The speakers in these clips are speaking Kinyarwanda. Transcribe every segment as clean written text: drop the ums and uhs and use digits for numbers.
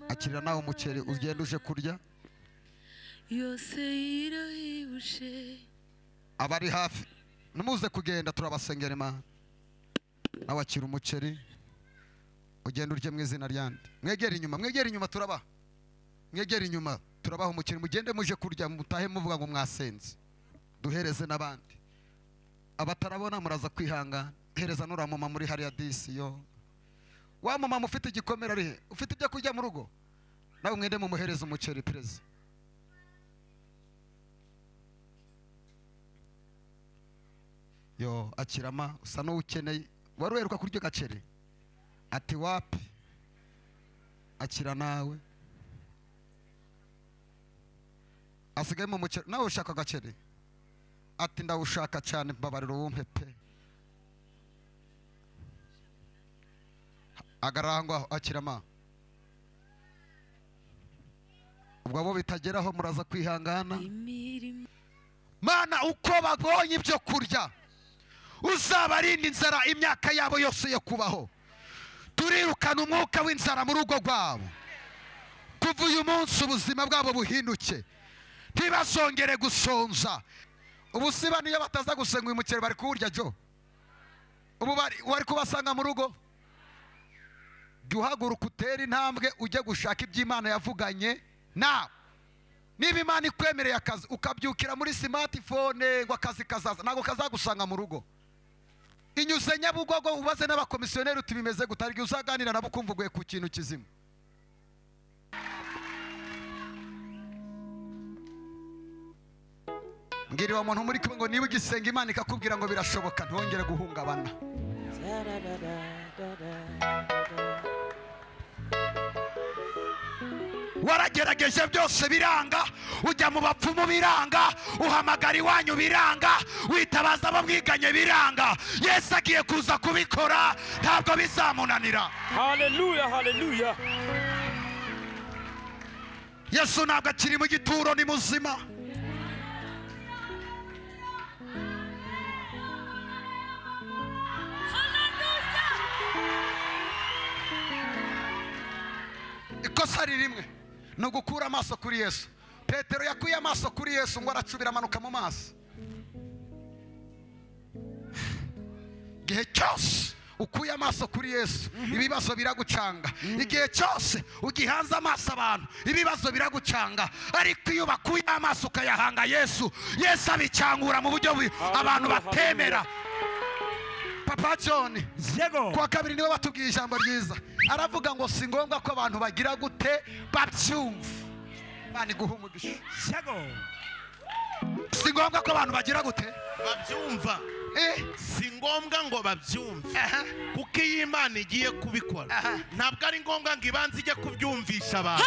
akira nawe umuceri ugenda uje kurya yose irahibushe abari hafi numuze kugenda turabasengera Imana nawe akira umuceri ugenda urye mu izina ryande mwegera inyuma turabaha mwegera inyuma turabaha umuceri mugende muje kurya mutahe muvuga ngo mwasenze duhereze n'abandi abatarabona muraza kwihangana hereza nuramama muri hariya disi yo wa mama mufite igikomera ari he ufite ibyo kurya mu rugo nawe mwende mu muhereza umuceri pereze yo akirama usa n'ukeneye wari uheruka kurya gacere ati wapi akira nawe asigaye mu muceri nawe ushaka gacere ati ndawushaka cyane mbabarira wumpe pe agarangwa akirama ubwo abo bitageraho muraza kwihangana Mana uko babonye ibyo kurya uzabarinda inzara imyaka yabo yose yo kubaho turirukana umwuka w'inzara mu rugo rwabo kuva uyu munsi ubuzima bwabo buhinduke ntibazongere gusonza ubusiba niyo bataza gusenga uyu muceri bari kuwurya jo ubu wari kubasanga mu rugo duhaguruka utera intambwe ujye gushaka iby'Imana yavuganye nawe niba Imana ikwemereye akazi ukabyukira muri smartphone ngo akazi kazaza ntabwo kazagusanga mu rugo inyuze Nyabugogo ubaze n'abakomisiyoneri uti bimeze gutari uzaganira nabo kumva uguye ku kintu kizima ngiri wa muntu muri kumwe ngo niba ugisenga Imana ikakubwira ngo birashoboka ntongere guhungabana waragerageje byose biranga ujya mu bapfumu biranga uhamagara iwanyu biranga witabaza abo mwiganye biranga Yesu agiye kuza kubikora ntabwo bizamunanira haleluya haleluya Yesu ntabwo akiri mu gituro ni muzima ikosa rimwe no gukura amaso kuri Yesu Petero yakuye amaso kuri Yesu ngo aracubira amanuka mu maso gihe cyose ukuye amaso kuri Yesu ibibazo biragucanga igihe cyose ugihanze amaso abantu ibibazo biragucanga ariko iyo bakuye amaso ukayahanga Yesu abicangura mu buryo abantu batemera Papa John kwa kabiri niwe batubwiye ijambo ryiza aravuga ngo si ngombwa ko abantu bagira gute babyumva bani guhumugisha si ngombwa ko abantu bagira gute babyumva si ngombwa ngo babyumve kuko iyi Imana igiye kubikora ntabwo ari ngombwa ngo ibanze ijye kubyumvisha abantu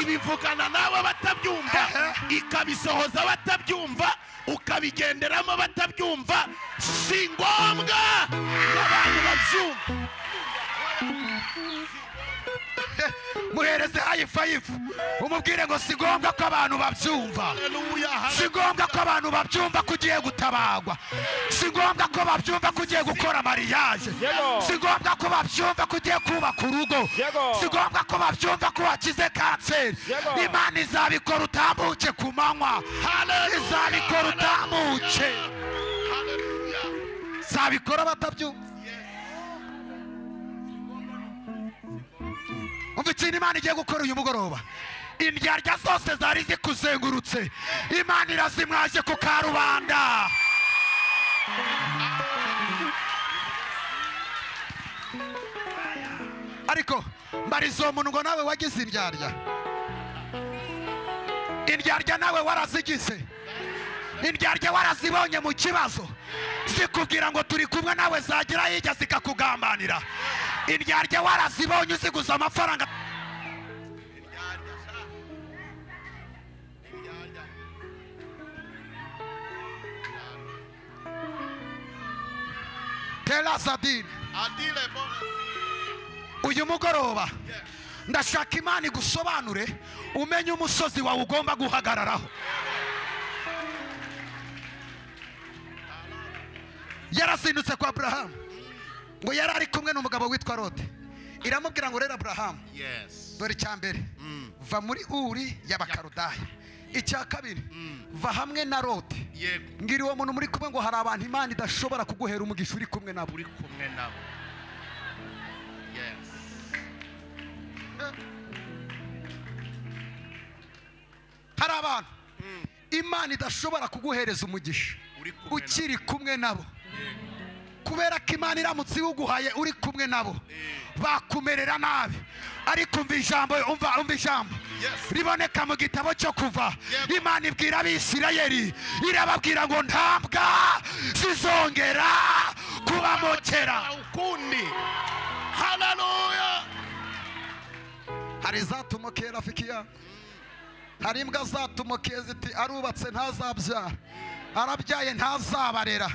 ibivugana nabo batabyumva ikabisohoza batabyumva ukabigenderamo batabyumva si ngombwa ngo abantu babyumve muhereze high five umubwire ngo si ngombwa ko abantu babyumva si ngombwa ko abantu babyumva kugiye gutabagwa si ngombwa ko babyumva kugiye gukora mariage si ngombwa ko babyumva kugiye kubaka urugo si ngombwa ko babyumva ko wakize kanseri Imana izabikora utambuke ku manywa izabikora utambuke zabikora batabyumva umva ikintu Imana igiye gukora uyu mugoroba indyarya zose zari zikuzengurutse Imana irazimwaje ku karubanda ariko mbarizo umuntu ngo nawe wagize indyarya nawe warazigize indyarya warazibonye mu kibazo zikubwira ngo turi kumwe nawe zagira hirya zikakugambanira indyarya warazibonye uziguza amafaranga Terazadine uyu mugoroba ndashaka Imana igusobanure umenye umusozi wawe ugomba guhagararaho yarazindutse kwa Abrahamu ngo yari ari kumwe n'umugabo witwa Lote iramubwira ngo rero Abrahamu Yes. dore icyambere va muri Uri y'Abakarudayi, icya kabiri va hamwe na Loti. Yego. Ngiri uwo muntu muri kumwe ngo hari abantu Imana idashobora kuguhera umugisha uri kumwe nabo. Uri kumwe nabo. Yes. Hari abantu Imana idashobora kuguhereza umugisha ukiri kumwe nabo, kubera ko Imana iramutse iwuguhaye uri kumwe nabo bakumerera nabi. Ariko umva ijambo, umva ijambo riboneka mu gitabo cyo Kuva. Imana ibwira Abisirayeli, irababwira ngo ntambwa zizongera kubamokera ukundi. Hallelujah. hari zatumokera fikiya, hari imbwa zatumokeye ziti arubatse ntazabyara, arabyaye ntazabarera.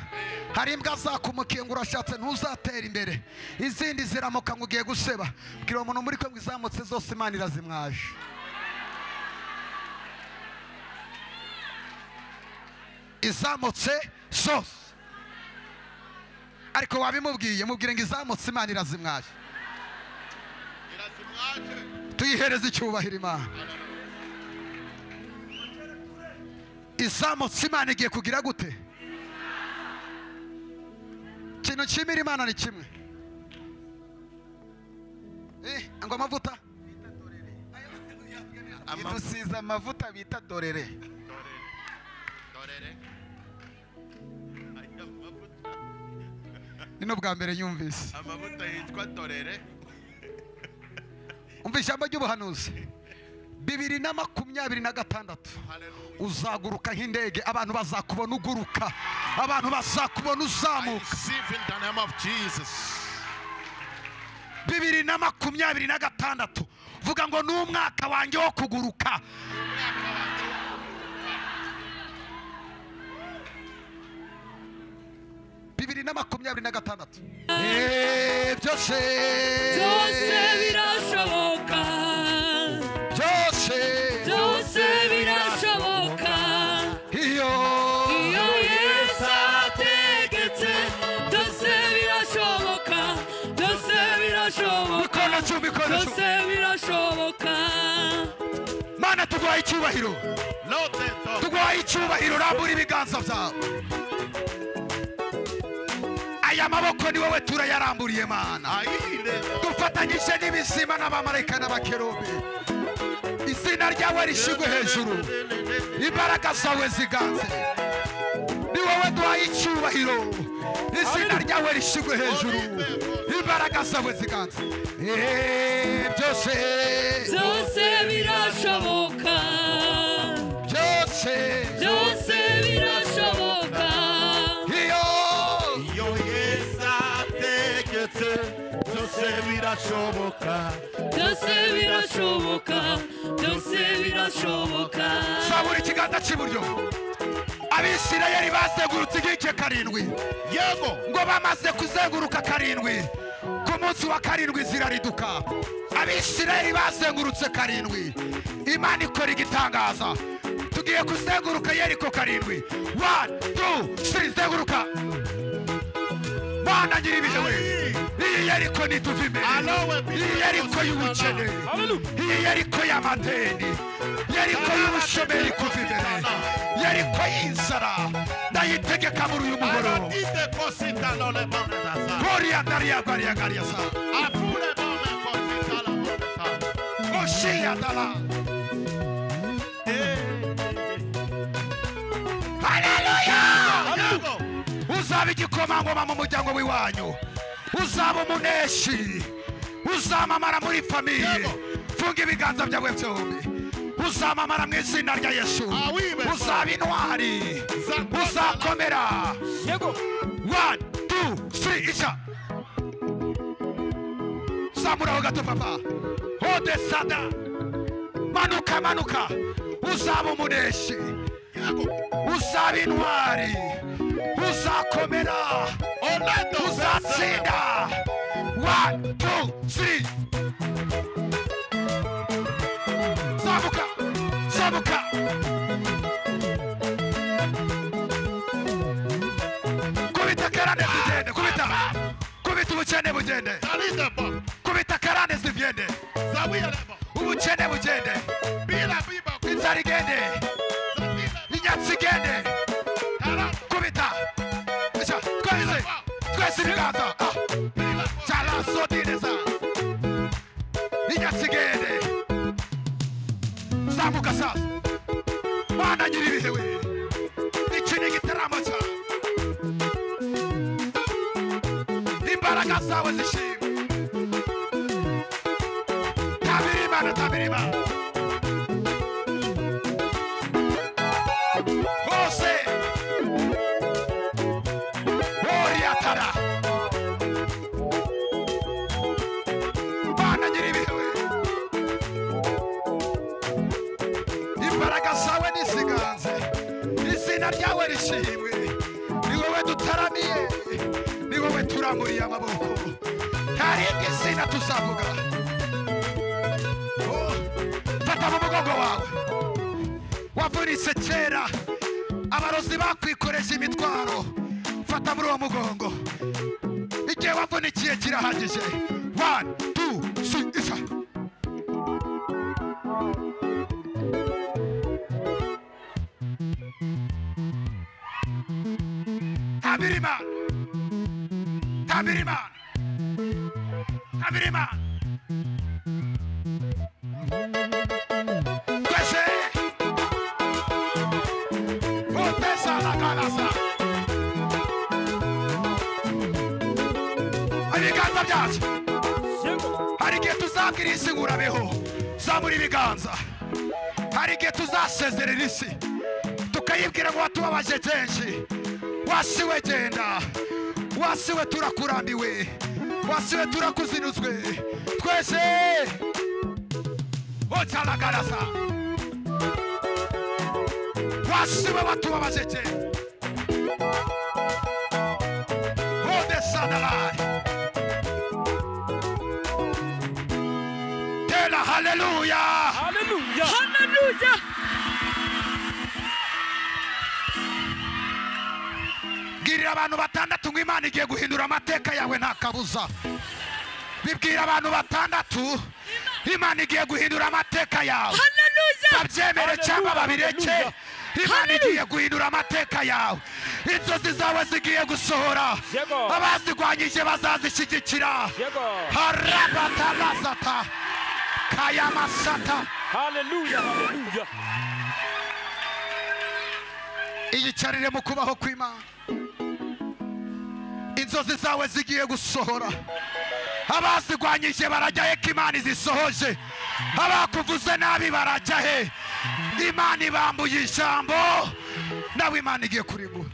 Hari imbwa zakumukiye ngo urashatse ntuzatera imbere, izindi ziramuka ngo ugiye guseba. Bwira umuntu muri kwe ngo izamutse zose Imana irazimwaje. Izamutse zose, ariko wabimubwiye mubwire ngo izamutse Imana irazimwaje. Tuyihereze icyubahiro Imana. Izamutse Imana igiye kugira gute? Ikintu kimira Imana ni kimwe. Ngo amavuta idusize amavuta bita dorere. Nino bwa mbere yumvise Amavuta yitwa dorere. umva ijambo ry'ubuhanuzi 2026 uzaguruka nk'indege, abantu bazakubona uguruka, abantu bazakubona uzamuka. 2026 vuga ngo ni umwaka wanjye wo kuguruka. Bibiri na 26 byose birashoboka, byose birashoboka. Iyo Yesu ategetse byose birashoboka, byose birashoboka, byose birashoboka. Mana tuguhaye icyubahiro, tuguhaye icyubahiro. Rambura ibiganza byawe. Aya maboko ni wowe turayaramburiye Mana, dufatanyije n'ibizima n'abamarayika n'abakerubi. Izina ryawe rishigwe hejuru, imbaraga zawe ziganze. Ni wowe duhaye icyubahiro, izina ryawe rishigwe hejuru, imbaraga zawe ziganze. Byose birashoboka, byose birashoboka. Byose birashoboka, byose birashoboka, byose birashoboka. Zabura ikiganza cy'iburyo. Abisirayeli bazengurutse igice karindwi. Yego. Ngo bamaze kuzenguruka karindwi, ku munsi wa karindwi zirariduka. Abisirayeli bazengurutse karindwi, Imana ikora igitangaza. Tugiye kuzenguruka Yeriko karindwi. 1 2 3 zenguruka. Mana nyiri ibihe, iyi Yeriko nituva imbere, iyi Yeriko y'ubukene, iyi Yeriko y'amadeni, Yeriko y'ubushomeri kuva imbere, Yeriko y'inzara ndayitegeka muri uyu mugoroba. Gloria daria garia garia sa Oshia dala. Hallelujah. Uzaba igikomangoma mu muryango w'iwanyu, uzaba umuneshi, uzamamara muri famiye. Funga ibiganza byawe byombi. Uzamamara mu izina rya Yesu, uzaba intwari, uzakomera. 1 2 3 isha. Zamuraho gato papa. Hode sada. Manuka manuka. Uzaba umuneshi, uzaba intwari, uzakomera, uzatsinda. 1 2 3 zamuka zamuka. Kubita karane bugende, kubita ubukene bugende, kubita karane ubukene bugende, inzara igende, inyatsi igende, kubita twese ibiganza cyarasodineza, inyatsi igende, zamuka sasa Mana nyiribihe we, iki ni igitaramo cyawe, imbaraga zawe zishimwe, tabira Imana, tabira Imana hose, oriatara Mana nyiribihe we, imbaraga zawe nisiganze, izina ryawe rishimwe, ni wowe dutaramiye, ni wowe turamuriye amaboko, nta rindi zina tuzavuga. Fata mu mugongo wawe, wavunitse kera, abarozi bakwikoreje imitwaro, fata muri uwo mugongo, igihe wavunikiye kirahagije. 1 2 3 isa tabirima, tabirima, tabirima, kwese otesa la kalasa, ibiganza byacu hari igihe tuzabwira isi ngo urabeho, zamura ibiganza, hari igihe tuzasezerera isi tukayibwira ngo watubabaje kenshi, wasiwe genda, wasiwe turakurambiwe, wasiwe turakuzinuzwe, twese ocalagarasa, wasiwe watubabaje kenshi, odesanalai tela, haleluya, Hallelujah. Hallelujah. Bibwira abantu batandatu ngo Imana igiye guhindura amateka yawe nta kabuza. Bibwira abantu batandatu Imana igiye guhindura amateka yawe. Hallelujah. Babyemere cyangwa babireke, Imana igiye guhindura amateka yawe. Inzozi zawe zigiye gusohora, abazigwanyije bazazishyigikira. Harabatabazata kayamasata. Hallelujah. Hallelujah. Iyicarire mu kubaho kw'Imana, inzozi zawe zigiye gusohora, abazigwanyije barajya he ko Imana izisohoje, abakuvuze nabi barajya he, Imana ibambuye ijambo, nawe Imana igiye kurimbura.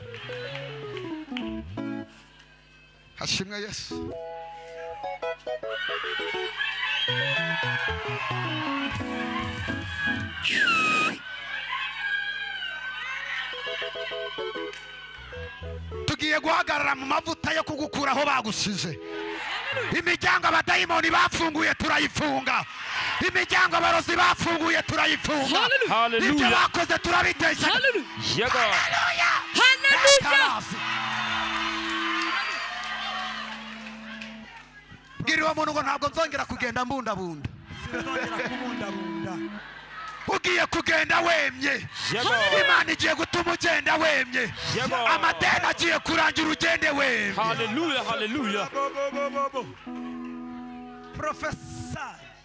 Hashimwe Yesu. Tugiye guhagarara mu mavuta yo kugukuraho bagusize. Imiryango abadayimoni bafunguye turayifunga, imiryango abarozi bafunguye turayifunga, ibyo bakoze turabitesha. Hallelujah. Bwira uwo muntu ngo ntabwo nzongera kugenda mbundabunda. Ugiye kugenda wemye, Imana igiye gutuma ugenda wemye, amadeni agiye kurangira ugende wemye. Hallelujah. Hallelujah. Professor